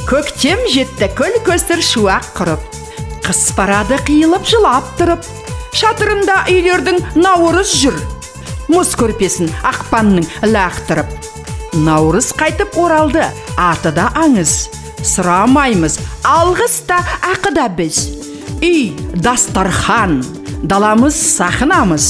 Көктем жетті көл-көсір шуақ құрып, қыс барады қиылып жылап тұрып, шатырында үйлердің наурыз жүр, мұз көрпесін ақпанның лақтырып. Наурыз қайтып оралды, аты да аңыз, сұрамаймыз, алғыс та ақы да біз. Үй дастархан, даламыз сахнамыз,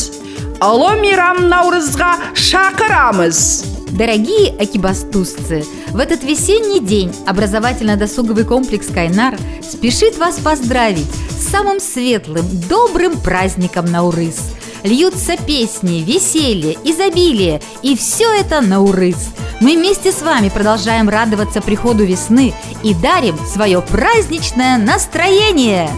ұлы мейрам наурызға шақырамыз. Дорогие экибастузцы, в этот весенний день образовательно-досуговый комплекс «Кайнар» спешит вас поздравить с самым светлым, добрым праздником Наурыз. Льются песни, веселье, изобилие, и все это Наурыз. Мы вместе с вами продолжаем радоваться приходу весны и дарим свое праздничное настроение.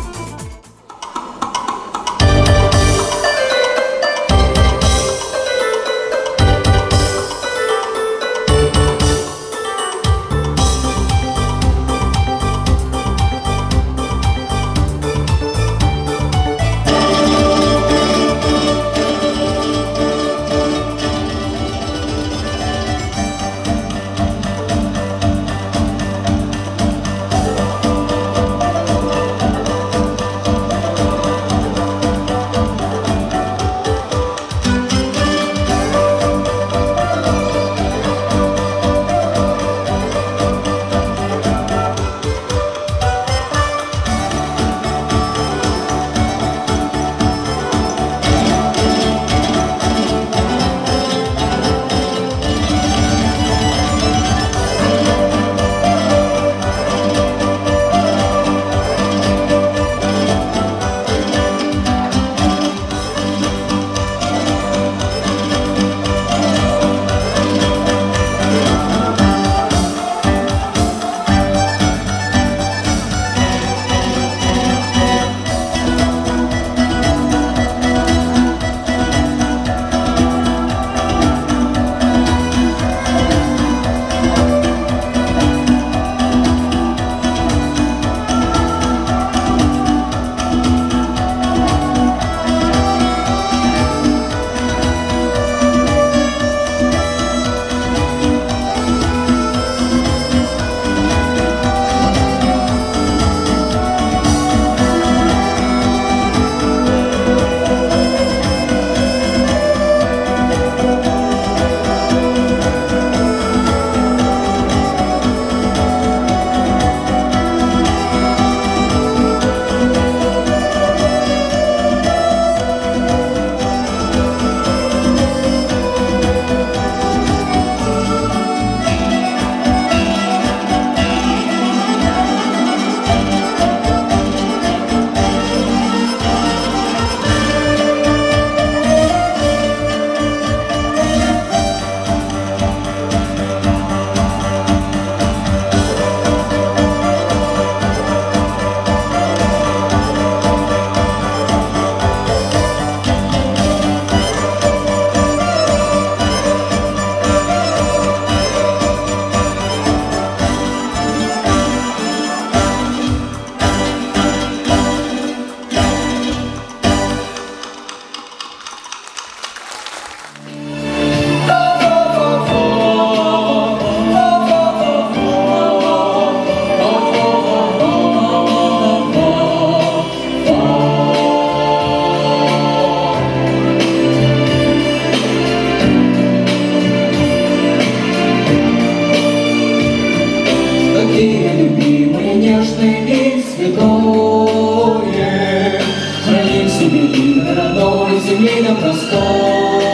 семейном просторе.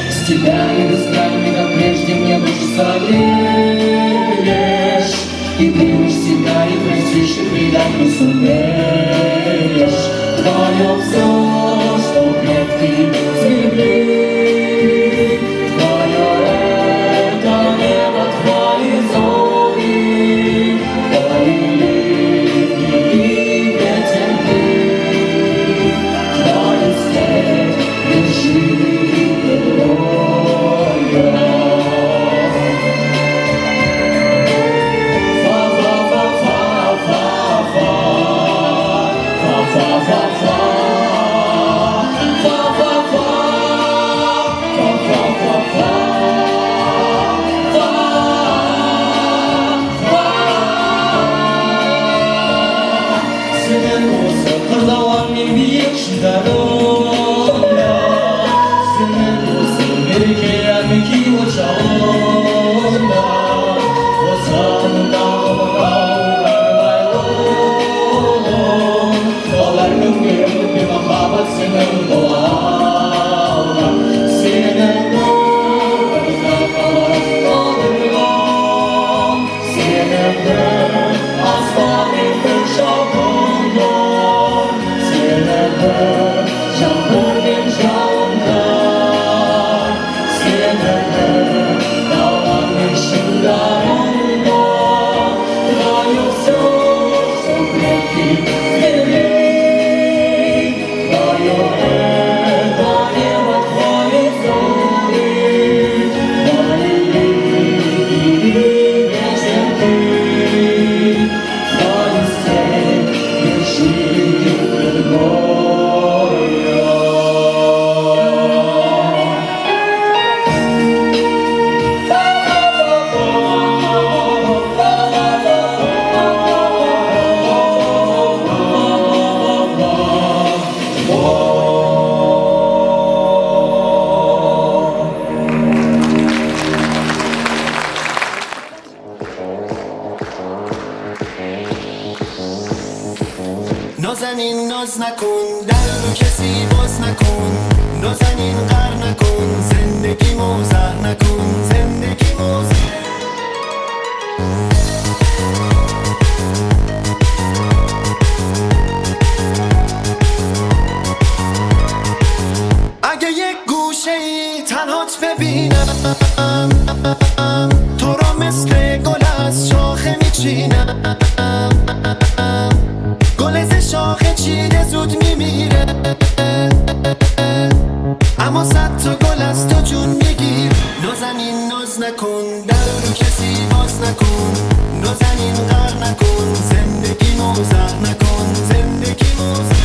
С тебя и искрами, как прежде, мне душу согреешь. И примешь себя, и простишь, и предать не сумеешь. Твое все, что предки земли, твое это небо, твои зори, твои ливни и ветер ты, твою степь, вершины и героя. Senin осы қырлауан мен биік шыңдарында Senin осы мереке әмеки ошағында Осы андағы мынау әрбайлығым Ол әр күнге өтпе махаббат сенің болауға Сенің бір сақалас қалдырған Сенің бір аспан мен күн шалқынған Сенің бір жаңбыр мен жауынған Сенің бір далам мен шыңдарыңған Райысыз сопретки зелень Твое это небо, твои зори Мои вечер ты Твои степь, вершины предгорья نازنین ناز نکن در رو کسی باز نکن نازنین غر نکن زندگی موزه نکن زندگی موزه اگه یک گوشه ای تنهات ببینم تو را مثل گل از شاخه میچینم گل ز شاخه چیده زود میمیره اما صد تا گل از تو جون میگیر نازنین ناز نکن در رو کسی باز نکن نازنین غر نکن زندگی موزه نکن زندگی موزه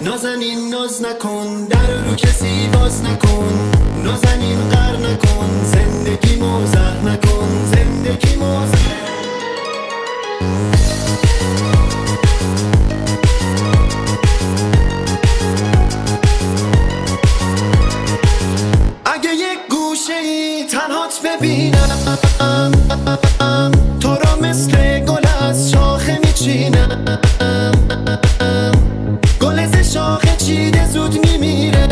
نازنین ناز نکن در رو کسی باز نکن نازنین غر نکن زندگی موزه نکن زندگی موزه اگه یک گوشه ای تنهات ببینم تو را مثل گل از شاخه میچینم گل ز شاخه چیده زود میمیره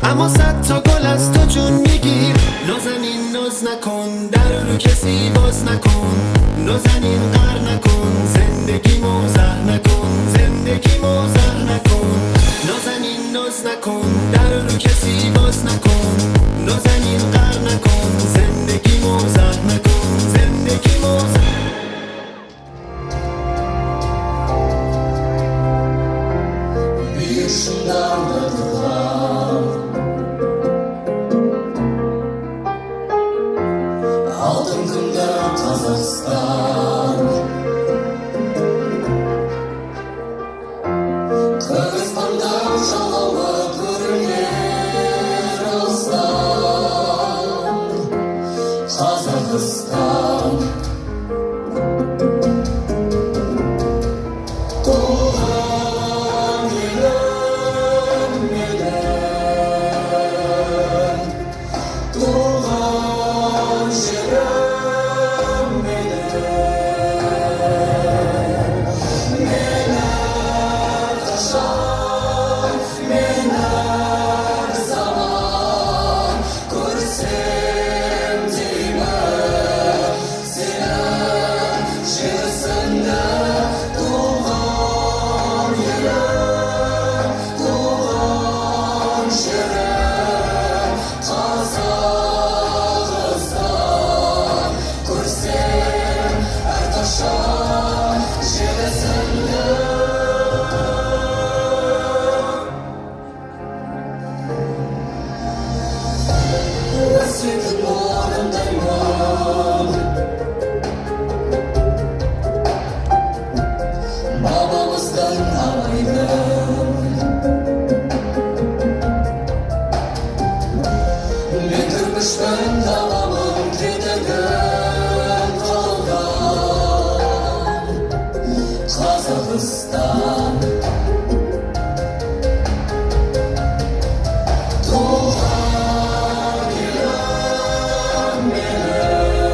اما صد تا گل از تو جون میگیر نازنین ناز نکن در رو کسی باز نکن نازنین غر نکن زندگی موزه نکن زندگی موزه نکن نازنین ناز نکن در رو کسی باز نکن نازنین غر نکن زندگی موزه نکن زندگی موزه Алтын күнді Қазақстан Қырғызстанда жалауы көрінер алыстан Қазақ Қазақстан. Туған елім менің, туған жерім менің. Мен әрқашан, мен әр заман көрсем деймін сенің жүрісіңді. Туған елім, туған жерім Қазақстан. Көрсем әрқашан жүрісіңді. Өсиетін орындаймын, бабамыздың абайдың. Мен кірпішпен даламын кетігін қалған Қазақстан. Туған елім менің,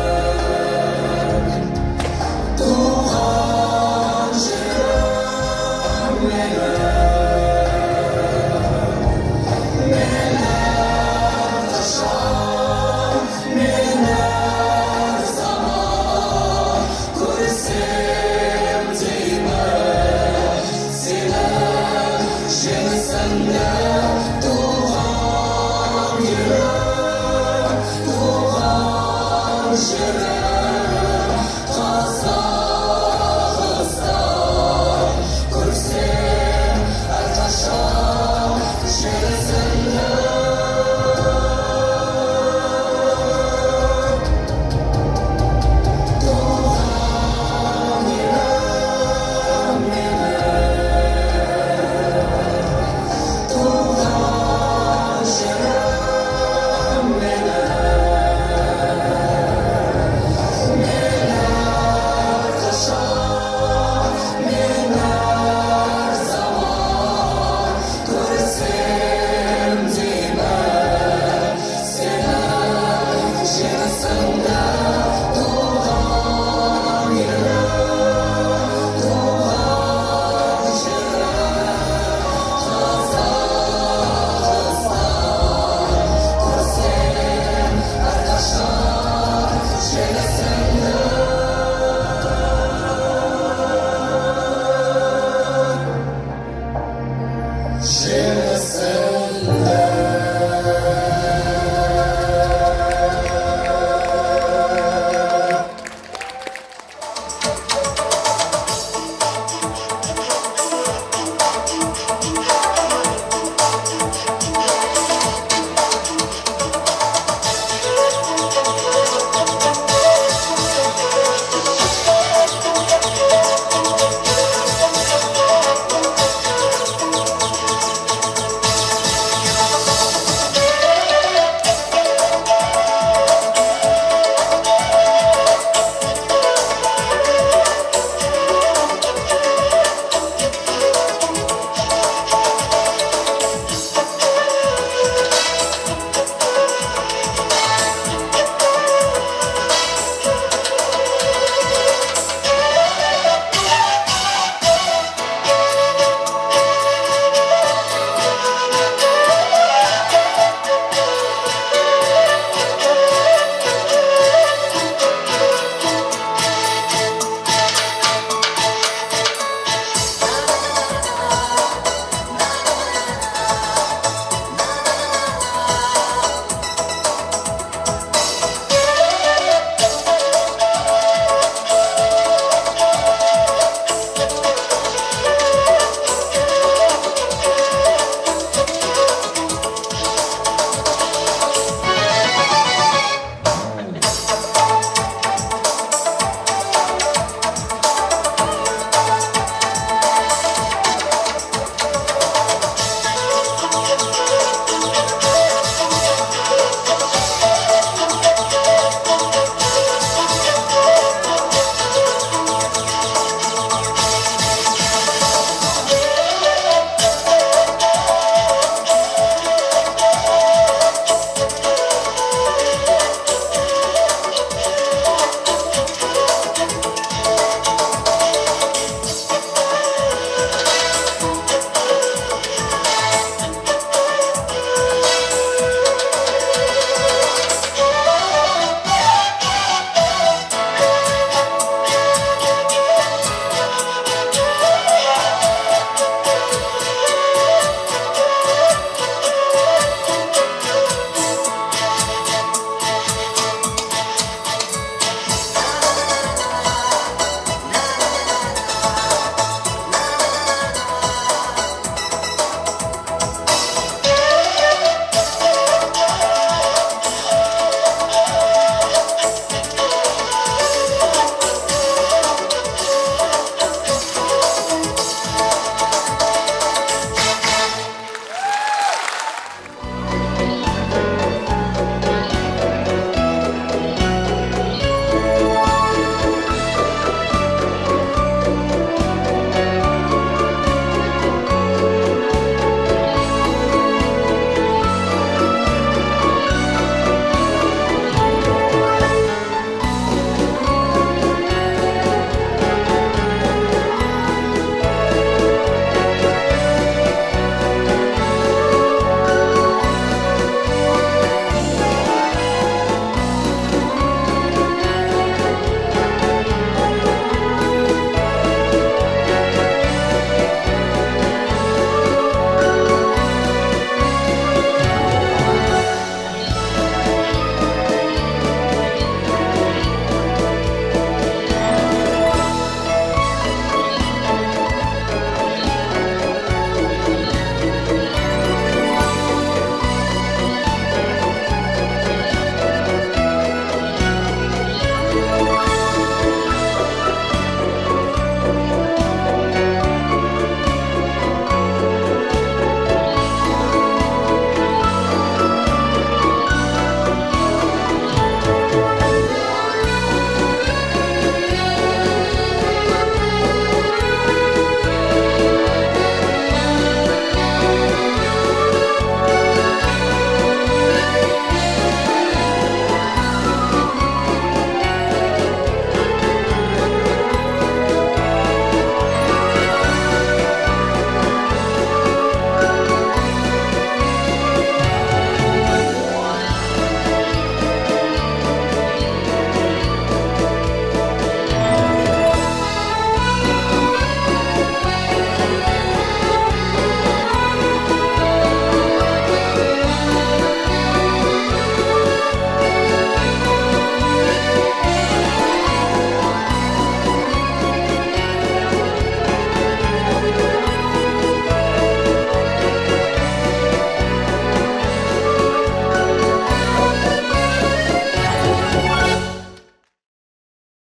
туған жерім менің. Мен әрқашан, мен әр заман көрсем деймін сенің жеңісіңді. Туған елім, туған жерім